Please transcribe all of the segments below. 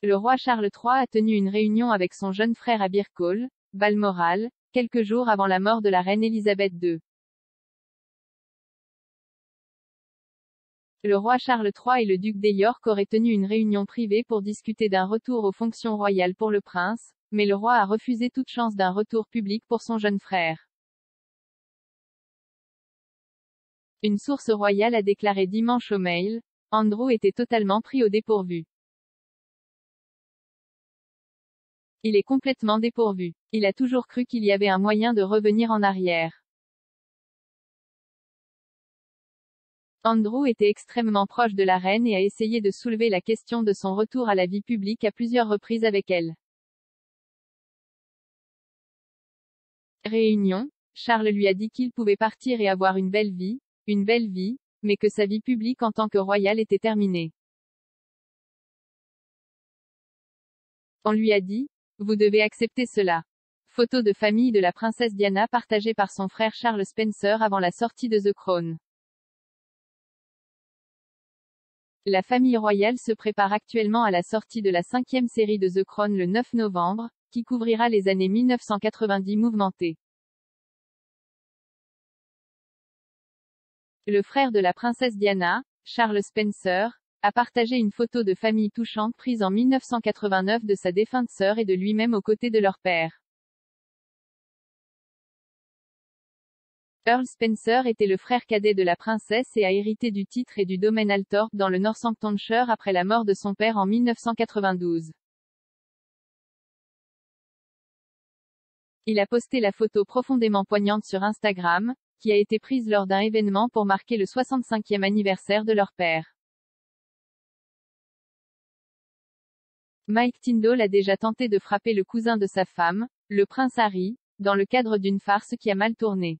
Le roi Charles III a tenu une réunion avec son jeune frère à Birkhall, Balmoral, quelques jours avant la mort de la reine Elisabeth II. Le roi Charles III et le duc d'York auraient tenu une réunion privée pour discuter d'un retour aux fonctions royales pour le prince, mais le roi a refusé toute chance d'un retour public pour son jeune frère. Une source royale a déclaré dimanche au Mail, Andrew était totalement pris au dépourvu. Il est complètement dépourvu. Il a toujours cru qu'il y avait un moyen de revenir en arrière. Andrew était extrêmement proche de la reine et a essayé de soulever la question de son retour à la vie publique à plusieurs reprises avec elle. Réunion, Charles lui a dit qu'il pouvait partir et avoir une belle vie, mais que sa vie publique en tant que royal était terminée. On lui a dit, vous devez accepter cela. Photo de famille de la princesse Diana partagée par son frère Charles Spencer avant la sortie de The Crown. La famille royale se prépare actuellement à la sortie de la 5e série de The Crown le 9 novembre, qui couvrira les années 1990 mouvementées. Le frère de la princesse Diana, Charles Spencer, a partagé une photo de famille touchante prise en 1989 de sa défunte sœur et de lui-même aux côtés de leur père. Earl Spencer était le frère cadet de la princesse et a hérité du titre et du domaine Althorp dans le Northamptonshire après la mort de son père en 1992. Il a posté la photo profondément poignante sur Instagram, qui a été prise lors d'un événement pour marquer le 65e anniversaire de leur père. Mike Tindall a déjà tenté de frapper le cousin de sa femme, le prince Harry, dans le cadre d'une farce qui a mal tourné.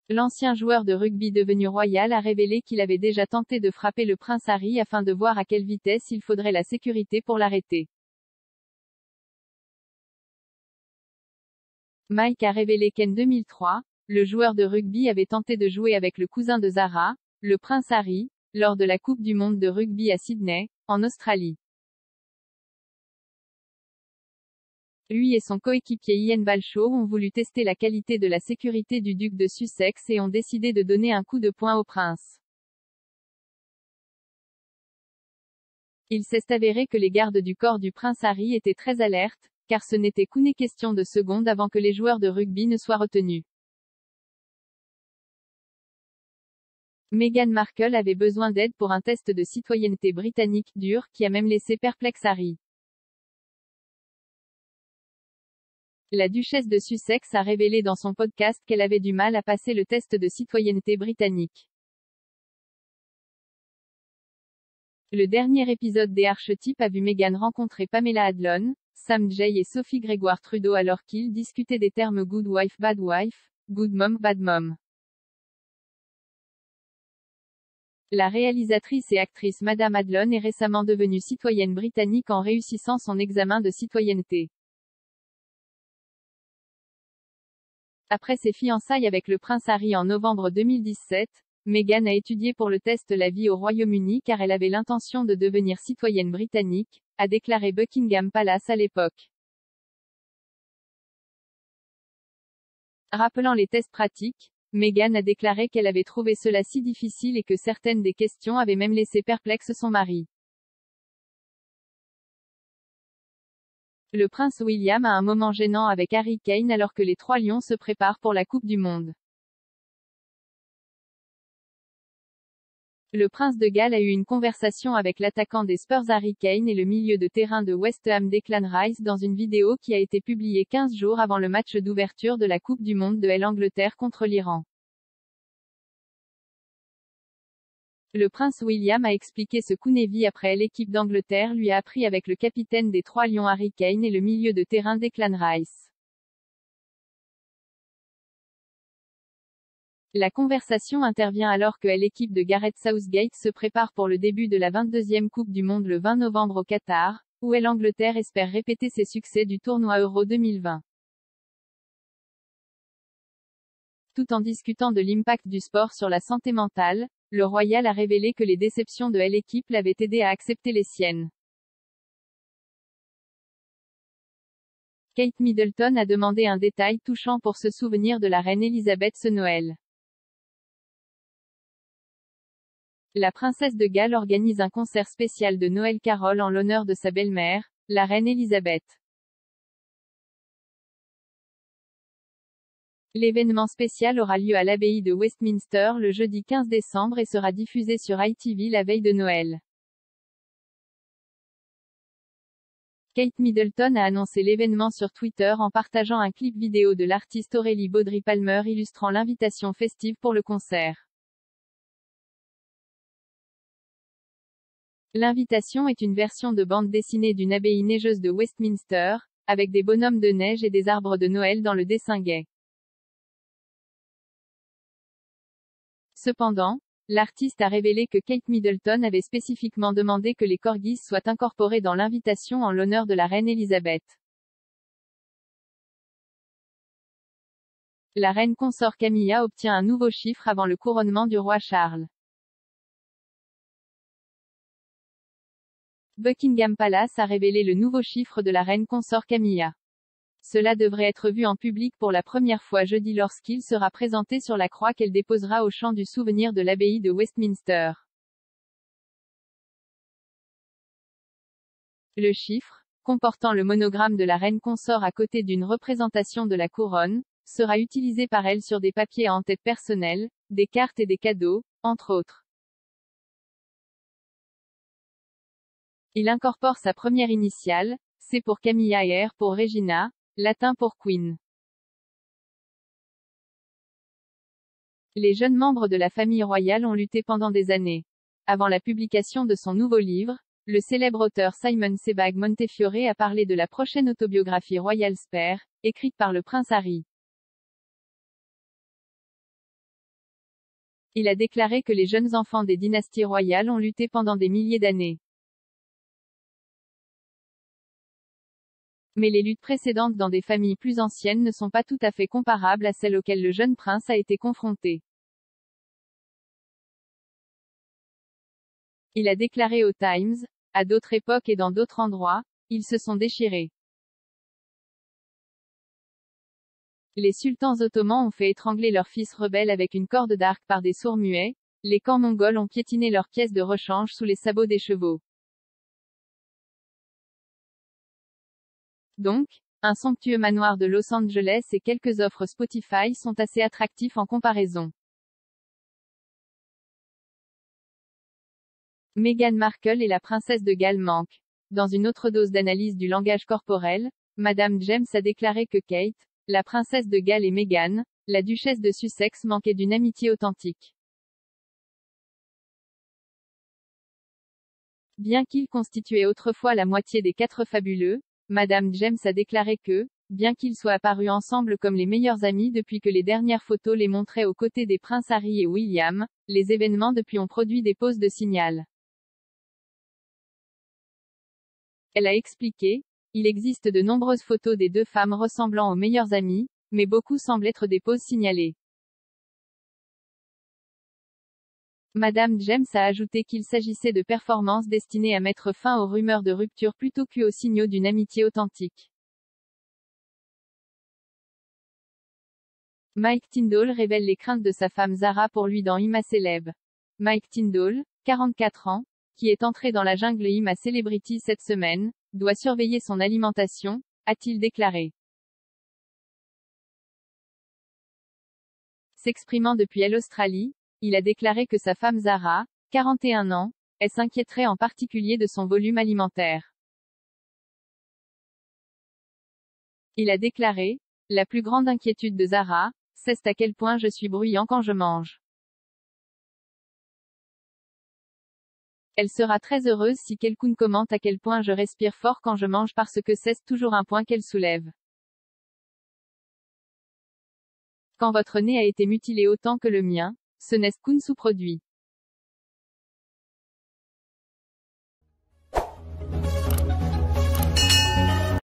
L'ancien joueur de rugby devenu royal a révélé qu'il avait déjà tenté de frapper le prince Harry afin de voir à quelle vitesse il faudrait la sécurité pour l'arrêter. Mike a révélé qu'en 2003, le joueur de rugby avait tenté de jouer avec le cousin de Zara, le prince Harry, lors de la Coupe du monde de rugby à Sydney, en Australie. Lui et son coéquipier Ian Balshaw ont voulu tester la qualité de la sécurité du duc de Sussex et ont décidé de donner un coup de poing au prince. Il s'est avéré que les gardes du corps du prince Harry étaient très alertes, car ce n'était qu'une question de secondes avant que les joueurs de rugby ne soient retenus. Meghan Markle avait besoin d'aide pour un test de citoyenneté britannique dur, qui a même laissé perplexe Harry. La duchesse de Sussex a révélé dans son podcast qu'elle avait du mal à passer le test de citoyenneté britannique. Le dernier épisode des Archetypes a vu Meghan rencontrer Pamela Adlon, Sam Jay et Sophie Grégoire Trudeau alors qu'ils discutaient des termes good wife, good mom, bad mom. La réalisatrice et actrice Madame Adlon est récemment devenue citoyenne britannique en réussissant son examen de citoyenneté. Après ses fiançailles avec le prince Harry en novembre 2017, Meghan a étudié pour le test la vie au Royaume-Uni car elle avait l'intention de devenir citoyenne britannique, a déclaré Buckingham Palace à l'époque. Rappelant les tests pratiques, Meghan a déclaré qu'elle avait trouvé cela si difficile et que certaines des questions avaient même laissé perplexe son mari. Le prince William a un moment gênant avec Harry Kane alors que les trois lions se préparent pour la Coupe du Monde. Le prince de Galles a eu une conversation avec l'attaquant des Spurs Harry Kane et le milieu de terrain de West Ham Declan Rice dans une vidéo qui a été publiée 15 jours avant le match d'ouverture de la Coupe du Monde de l'Angleterre contre l'Iran. Le prince William a expliqué ce qu'une vie après l'équipe d'Angleterre lui a appris avec le capitaine des Trois Lions Harry Kane et le milieu de terrain Declan Rice. La conversation intervient alors que l'équipe de Gareth Southgate se prépare pour le début de la 22e Coupe du Monde le 20 novembre au Qatar, où l'Angleterre espère répéter ses succès du tournoi Euro 2020. Tout en discutant de l'impact du sport sur la santé mentale, le royal a révélé que les déceptions de l'équipe l'avaient aidé à accepter les siennes. Kate Middleton a demandé un détail touchant pour se souvenir de la reine Elisabeth ce Noël. La princesse de Galles organise un concert spécial de Noël Carol en l'honneur de sa belle-mère, la reine Elisabeth. L'événement spécial aura lieu à l'abbaye de Westminster le jeudi 15 décembre et sera diffusé sur ITV la veille de Noël. Kate Middleton a annoncé l'événement sur Twitter en partageant un clip vidéo de l'artiste Aurélie Baudry-Palmer illustrant l'invitation festive pour le concert. L'invitation est une version de bande dessinée d'une abbaye neigeuse de Westminster, avec des bonhommes de neige et des arbres de Noël dans le dessin gai. Cependant, l'artiste a révélé que Kate Middleton avait spécifiquement demandé que les corgis soient incorporés dans l'invitation en l'honneur de la reine Elisabeth. La reine consort Camilla obtient un nouveau chiffre avant le couronnement du roi Charles. Buckingham Palace a révélé le nouveau chiffre de la reine consort Camilla. Cela devrait être vu en public pour la première fois jeudi lorsqu'il sera présenté sur la croix qu'elle déposera au champ du souvenir de l'abbaye de Westminster. Le chiffre, comportant le monogramme de la reine consort à côté d'une représentation de la couronne, sera utilisé par elle sur des papiers à en-tête personnels, des cartes et des cadeaux, entre autres. Il incorpore sa première initiale, C pour Camilla et R pour Regina, latin pour Queen. Les jeunes membres de la famille royale ont lutté pendant des années. Avant la publication de son nouveau livre, le célèbre auteur Simon Sebag Montefiore a parlé de la prochaine autobiographie Royal Spare, écrite par le prince Harry. Il a déclaré que les jeunes enfants des dynasties royales ont lutté pendant des milliers d'années. Mais les luttes précédentes dans des familles plus anciennes ne sont pas tout à fait comparables à celles auxquelles le jeune prince a été confronté. Il a déclaré au Times, à d'autres époques et dans d'autres endroits, ils se sont déchirés. Les sultans ottomans ont fait étrangler leurs fils rebelles avec une corde d'arc par des sourds muets, les camps mongols ont piétiné leurs pièces de rechange sous les sabots des chevaux. Donc, un somptueux manoir de Los Angeles et quelques offres Spotify sont assez attractifs en comparaison. Meghan Markle et la princesse de Galles manquent. Dans une autre dose d'analyse du langage corporel, Madame James a déclaré que Kate, la princesse de Galles et Meghan, la duchesse de Sussex manquaient d'une amitié authentique. Bien qu'ils constituaient autrefois la moitié des quatre fabuleux, Madame James a déclaré que, bien qu'ils soient apparus ensemble comme les meilleurs amis depuis que les dernières photos les montraient aux côtés des princes Harry et William, les événements depuis ont produit des pauses de signal. Elle a expliqué, il existe de nombreuses photos des deux femmes ressemblant aux meilleures amies, mais beaucoup semblent être des pauses signalées. Madame James a ajouté qu'il s'agissait de performances destinées à mettre fin aux rumeurs de rupture plutôt qu'aux signaux d'une amitié authentique. Mike Tindall révèle les craintes de sa femme Zara pour lui dans I'm a Celeb. Mike Tindall, 44 ans, qui est entré dans la jungle I'm a Celebrity cette semaine, doit surveiller son alimentation, a-t-il déclaré. S'exprimant depuis l'Australie, il a déclaré que sa femme Zara, 41 ans, s'inquiéterait en particulier de son volume alimentaire. Il a déclaré, la plus grande inquiétude de Zara, c'est à quel point je suis bruyant quand je mange. Elle sera très heureuse si quelqu'un commente à quel point je respire fort quand je mange parce que c'est toujours un point qu'elle soulève. Quand votre nez a été mutilé autant que le mien, ce n'est qu'un sous-produit.